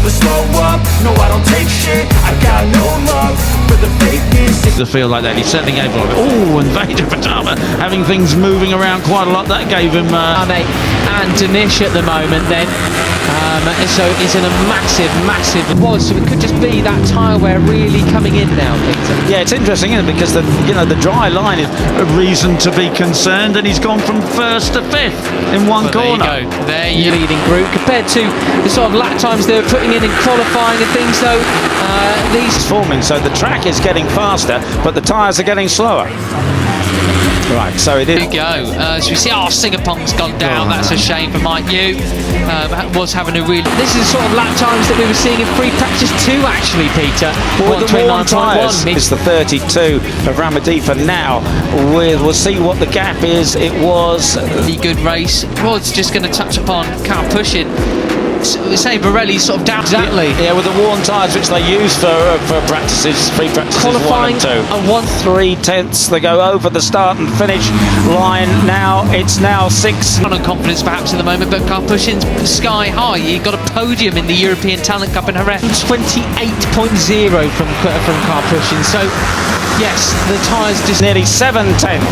never slow up, no I don't take shit. I got no love for the fakeness. To feel like that, he certainly gave a lot of it. Oh, and Veda Pratama having things moving around quite a lot. That gave him and Danish at the moment then. So it's in a massive so it could just be that tyre wear really coming in now, Peter. Yeah, it's interesting, isn't it? Because the dry line is a reason to be concerned, and he's gone from first to fifth in one corner. There you go. There you leading group compared to the sort of lap times they were putting in qualifying and things. Though these forming, so the track is getting faster, but the tyres are getting slower. Right, so it is. There you go. So we see, Singapong's gone down. That's a shame for Mike Yu. Was having a really. This is the sort of lap times that we were seeing in free practice too, actually, Peter. Well, the warm tyres is the 32 of Ramadipa now. We'll see what the gap is. It was a good race. Was just going to touch upon car pushing. We say Borelli's sort of down. Exactly. Yeah, with the worn tyres which they use for practices, free practices. Qualifying 1 and 2. 3/10. They go over the start and finish line. Now it's now 6. Not on confidence perhaps at the moment, but car pushing's sky high. You got a podium in the European Talent Cup in Jerez. 28.0 from car pushing. So yes, the tyres just nearly 7/10.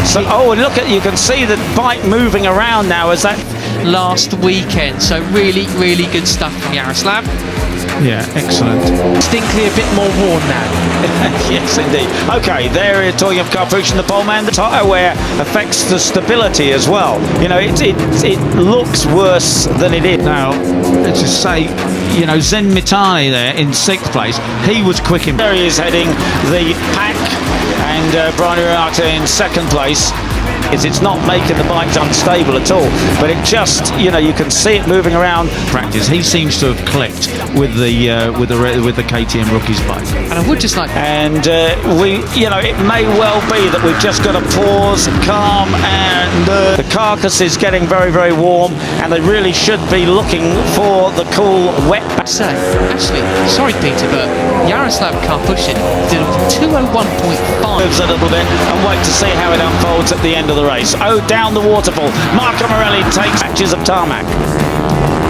So look at, you can see the bike moving around now as that last weekend. So really good stuff from Yaroslav. Yeah, excellent. Distinctly a bit more worn now. Yes, indeed. Okay, there you're talking of car pushing the pole man. The tyre wear affects the stability as well. You know, it looks worse than it is. Now, let's just say, Zen Mitani there in 6th place. He was quick in. There he is heading the pack, and Brian Uriarte in 2nd place. It's not making the bikes unstable at all, but it just, you can see it moving around. Practice. He seems to have clicked with the KTM rookies bike. And I would just like, and it may well be that we've just got to pause, calm, and the carcass is getting very warm, and they really should be looking for the cool, wet. Actually, sorry Peter, but Yaroslav car pushing did a 2:01.5. Moves a little bit, and wait to see how it unfolds at the end of the race. Down the waterfall. Marco Morelli takes patches of tarmac.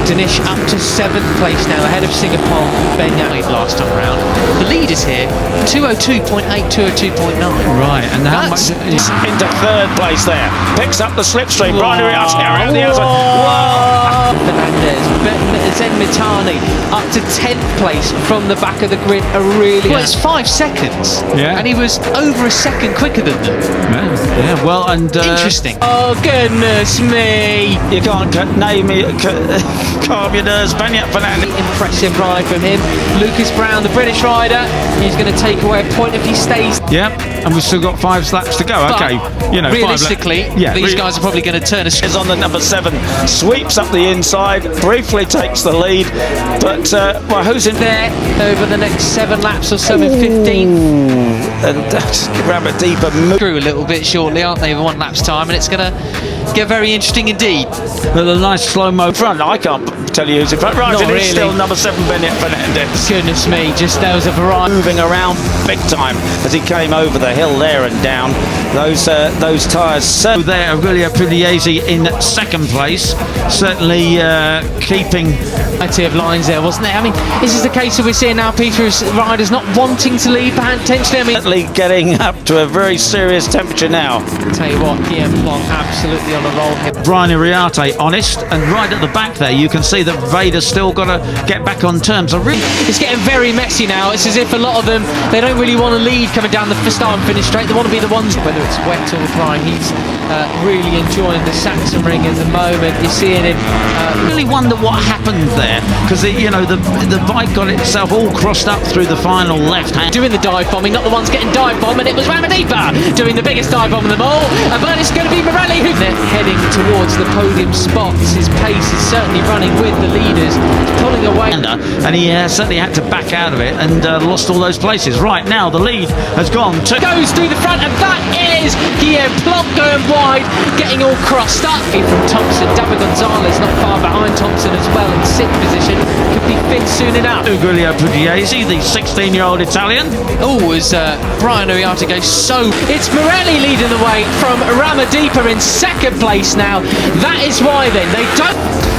Danish up to 7th place now, ahead of Singapore, Bangga last time around. The lead is here, 202.8, 202.9. Right, and how much? Into 3rd place there. Picks up the slipstream. Brian Uriarte around the outside. Whoa! Fernandez, Zen Mitani up to 10th place from the back of the grid. Well, it's 5 seconds. Yeah. And he was over a second quicker than them. Yeah, well, and interesting. Oh, goodness me. You can't name it. Calm your nerves, Banyat Fernandez. Impressive ride from him. Lucas Brown, the British rider, he's going to take away a point if he stays. Yep, and we've still got 5 laps to go. But okay, realistically, these guys are probably going to turn a. Is on the number 7, sweeps up the inside, briefly takes the lead, but who's in there over the next 7 laps or so in 15th? And Ramadipa through a little bit shortly, aren't they? 1 lap's time, and it's going to get very interesting indeed. With a nice slow-mo front. I can't tell you who's in front. Right, Not it really. Is still number 7, Banyat Fernandez. Goodness me, just there was a variety. Moving around big time as he came over the hill there and down. Those tyres. So there, Aurelio Pugliese in 2nd place. Certainly keeping plenty of lines there, wasn't there? I mean, this is the case that we're seeing now, Peter, is riders not wanting to lead potentially. I mean, certainly getting up to a very serious temperature now. Tell you what, Guillaume Plon absolutely on a roll here. Brian Uriarte honest, and right at the back there you can see that Veda's still got to get back on terms. It's getting very messy now. It's as if a lot of them, they don't really want to lead coming down the start and finish straight. They want to be the ones, whether it's wet or dry. He's really enjoying the Saxon ring at the moment. You're seeing him. Really wonder what happened there, because the bike got itself all crossed up through the final left hand. Doing the dive bombing, not the ones getting dive bombed, and it was Ramadipa doing the biggest dive bomb of them all. But it's going to be Morelli who's heading towards the podium spot. His pace is certainly running with the leaders, pulling away. And he certainly had to back out of it and lost all those places. Right now the lead has gone to... Goes through the front, and that is Guillaume Plon going wide, getting all crossed up. From Thompson, David Gonzalez not far behind Thompson as well in 6th position. Could be 5th soon enough. Aurelio Pugliese, the 16-year-old Italian. As Brian Uriarte goes so... It's Morelli leading the way from Ramadipa in 2nd place now. That is why then they don't...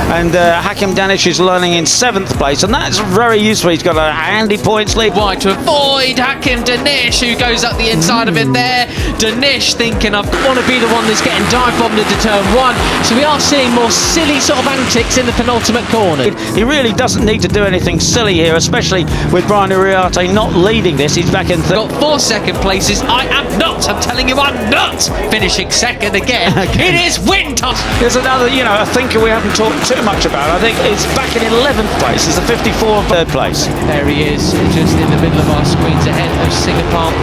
and Hakim Danish is learning in 7th place, and that's very useful. He's got a handy points lead. Wide to avoid Hakim Danish, who goes up the inside of it there. Danish thinking, I want to be the one that's getting dive bombed into turn 1. So we are seeing more silly sort of antics in the penultimate corner. He really doesn't need to do anything silly here, especially with Brian Uriarte not leading this. He's back in Got 4 second places. I'm telling you, I'm not finishing second again. It is Wintosh. There's another, a thinker we haven't talked too much about. I think it's back in 11th place. It's the 54 3rd place. There he is, just in the middle of our screens ahead of Singapore.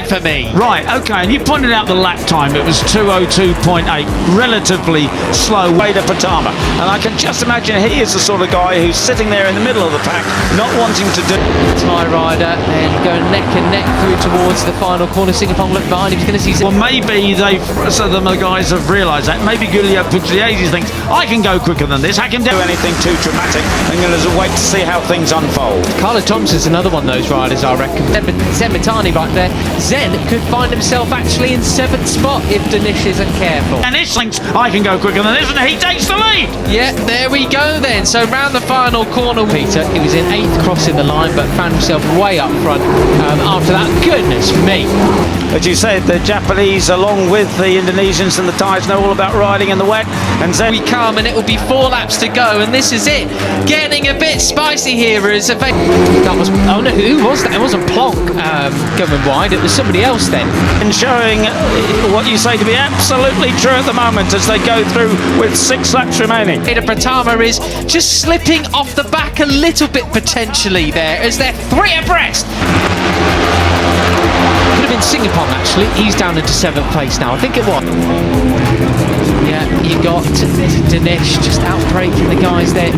For me. Right, okay, and you pointed out the lap time. It was 2:02.8, relatively slow. Veda Pratama, and I can just imagine he is the sort of guy who's sitting there in the middle of the pack, not wanting to do. Tie rider and going neck and neck through towards the final corner. Singapore look behind. He's going to see. Well, maybe the guys have realised that. Maybe Giulio Pugliese thinks I can go quicker than this. I can do anything too dramatic. I'm going to wait to see how things unfold. Carlo Thompson's another one of those riders, I reckon. Zemitani right there. Zen could find himself actually in 7th spot if Danish isn't careful. And this thinks I can go quicker than this, and he takes the lead. Yeah, there we go then. So round the final corner, Peter, he was in 8th crossing the line, but found himself way up front after that. Goodness me. As you said, the Japanese, along with the Indonesians and the Thais, know all about riding in the wet. And then we come, and it will be 4 laps to go, and this is it. Getting a bit spicy here as that was. Oh no, who was that? It wasn't Plonk going wide. It was somebody else then. And showing what you say to be absolutely true at the moment as they go through with 6 laps remaining. Ega Pratama is just slipping off the back a little bit potentially there as they're 3 abreast. Could have been Singapore actually. He's down into 7th place now. I think it was. Yeah, you got Dinesh just outbreaking the guys there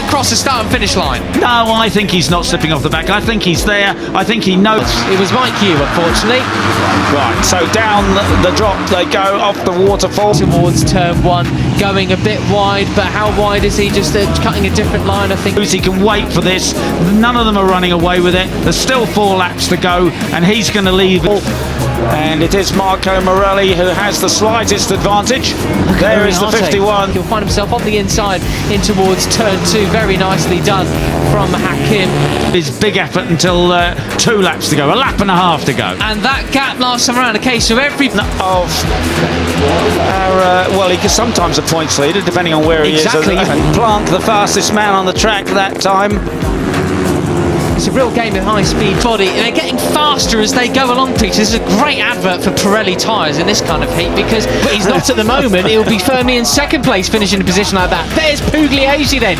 across the start and finish line. No, I think he's not slipping off the back. I think he's there. I think he knows. It was Mike Hugh, unfortunately. Right, so down the drop they go off the waterfall. Towards turn 1, going a bit wide, but how wide is he? Just cutting a different line, I think. He can wait for this. None of them are running away with it. There's still 4 laps to go, and he's going to leave. And it is Marco Morelli who has the slightest advantage. There is the 51. He'll find himself on the inside in towards turn 2. Very nicely done from Hakim. His big effort until 2 laps to go, a lap and a half to go. And that gap last time around. Okay, so every well, he can sometimes a points leader depending on where he is. And Plant, the fastest man on the track that time. It's a real game of high-speed body. They're getting faster as they go along, Peter. This is a great advert for Pirelli tyres in this kind of heat because he's not at the moment. He'll be firmly in 2nd place finishing a position like that. There's Pugliese then.